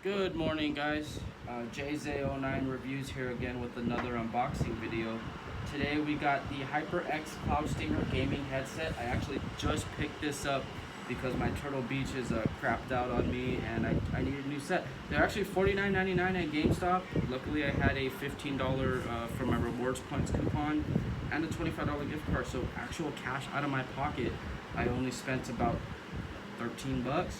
Good morning, guys. JZ09 Reviews here again with another unboxing video. Today we got the HyperX Cloud Stinger gaming headset. I actually just picked this up because my Turtle Beach is crapped out on me and I need a new set. They're actually $49.99 at GameStop. Luckily I had a $15 for my rewards points coupon and a $25 gift card, so actual cash out of my pocket I only spent about 13 bucks.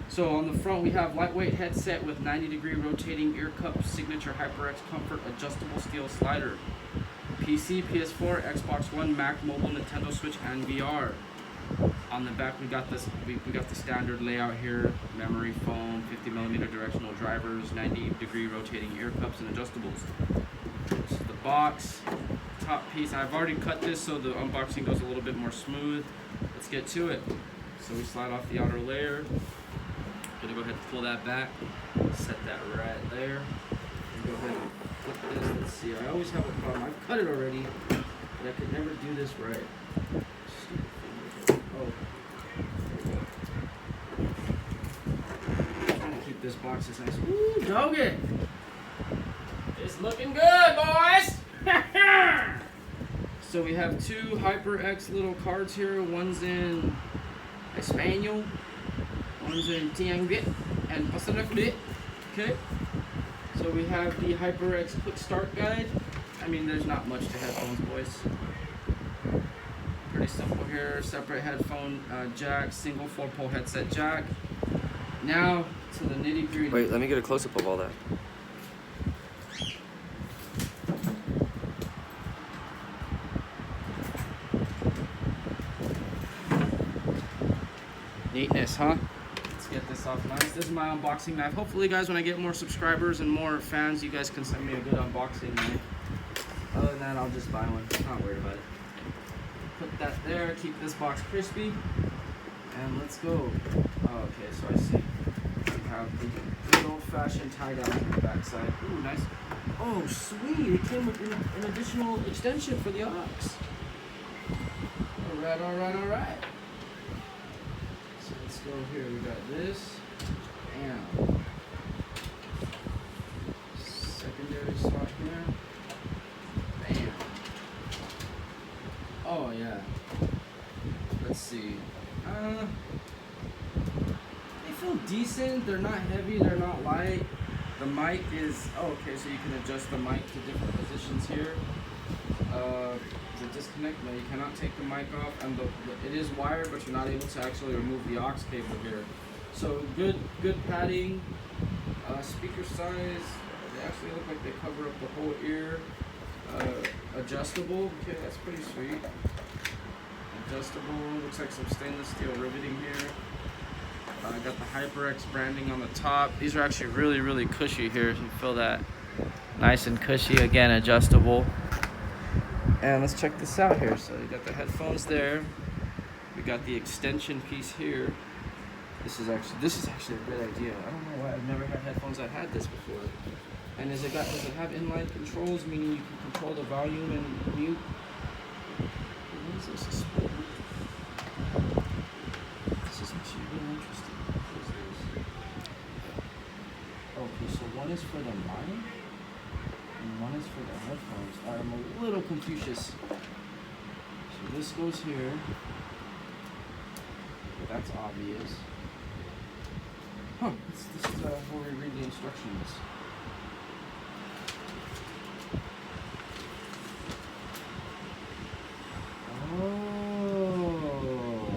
So on the front we have lightweight headset with 90-degree rotating ear cup, signature HyperX Comfort adjustable steel slider. PC, PS4, Xbox One, Mac, mobile, Nintendo Switch, and VR. On the back we got this. We got the standard layout here: memory foam, 50mm directional drivers, 90-degree rotating ear cups, and adjustables. This is the box. Top piece. I've already cut this so the unboxing goes a little bit more smooth. Let's get to it. So we slide off the outer layer. Gonna go ahead and pull that back, set that right there, and go ahead and flip this. Let's see, I always have a problem. I've cut it already, but I could never do this right. Oh, there we go. Trying to keep this box as nice. Ooh, dog it! It's looking good, boys! So we have two HyperX little cards here. One's in Espanol. One's in Tianguit and Pasanaklit. Okay. So we have the HyperX Quick Start Guide. I mean, there's not much to headphones, boys. Pretty simple here. Separate headphone jack, single 4-pole headset jack. Now to the nitty-gritty. Wait, let me get a close-up of all that. Neatness, huh? Get this off nice. This is my unboxing knife. Hopefully, guys, when I get more subscribers and more fans, you guys can send me a good unboxing knife. Other than that, I'll just buy one. I'm not worried about it. Put that there. Keep this box crispy. And let's go. Oh, okay, so I see. We have the good old-fashioned tie-down on the back side. Ooh, nice. Oh, sweet. It came with an additional extension for the aux. All right, all right, all right. So let's go here. We got this. Bam. Secondary slot here. Bam. Oh yeah. Let's see. They feel decent. They're not heavy. They're not light. The mic is okay. So you can adjust the mic to different positions here. The disconnect, no, you cannot take the mic off, and it is wired, but you're not able to actually remove the aux cable here. So good padding. Speaker size, they actually look like they cover up the whole ear. Adjustable, okay, that's pretty sweet. Adjustable, looks like some stainless steel riveting here. I got the HyperX branding on the top. These are actually really cushy here. You feel that nice and cushy. Again, adjustable. And let's check this out here. So you got the headphones there. We got the extension piece here. This is actually a good idea. I don't know why I've never had headphones that had this before. And does it have inline controls, meaning you can control the volume and mute? What is this? This is actually really interesting. Okay, so one is for the mic. And one is for the headphones. I'm a little Confucius. So this goes here. That's obvious. Huh, this is where we read the instructions. Oh.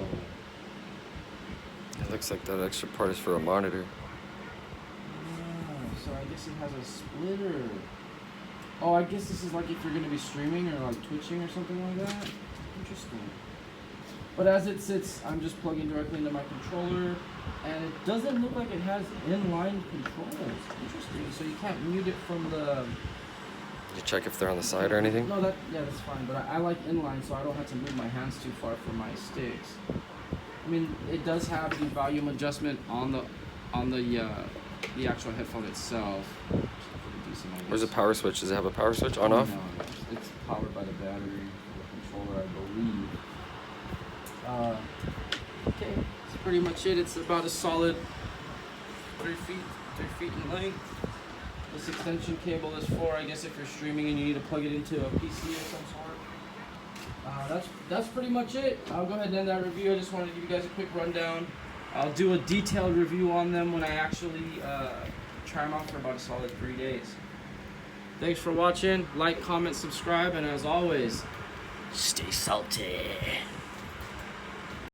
It looks like that extra part is for a monitor. Oh, so I guess it has a splitter. Oh, I guess this is like if you're going to be streaming or like twitching or something like that. Interesting. But as it sits, I'm just plugging directly into my controller, and it doesn't look like it has inline controls. Interesting. So you can't mute it from the... Did you check if they're on the side or anything? No, that's fine. But I like inline, so I don't have to move my hands too far from my sticks. I mean, it does have the volume adjustment on the actual headphone itself. Where's the power switch? Does it have a power switch on off? No, it's powered by the battery the controller, I believe. Okay, that's pretty much it. It's about a solid 3 feet in length. This extension cable is for, I guess, if you're streaming and you need to plug it into a PC of some sort. That's pretty much it. I'll go ahead and end that review. I just wanted to give you guys a quick rundown. I'll do a detailed review on them when I actually try them out for about a solid 3 days. Thanks for watching. Like, comment, subscribe, and as always, stay salty.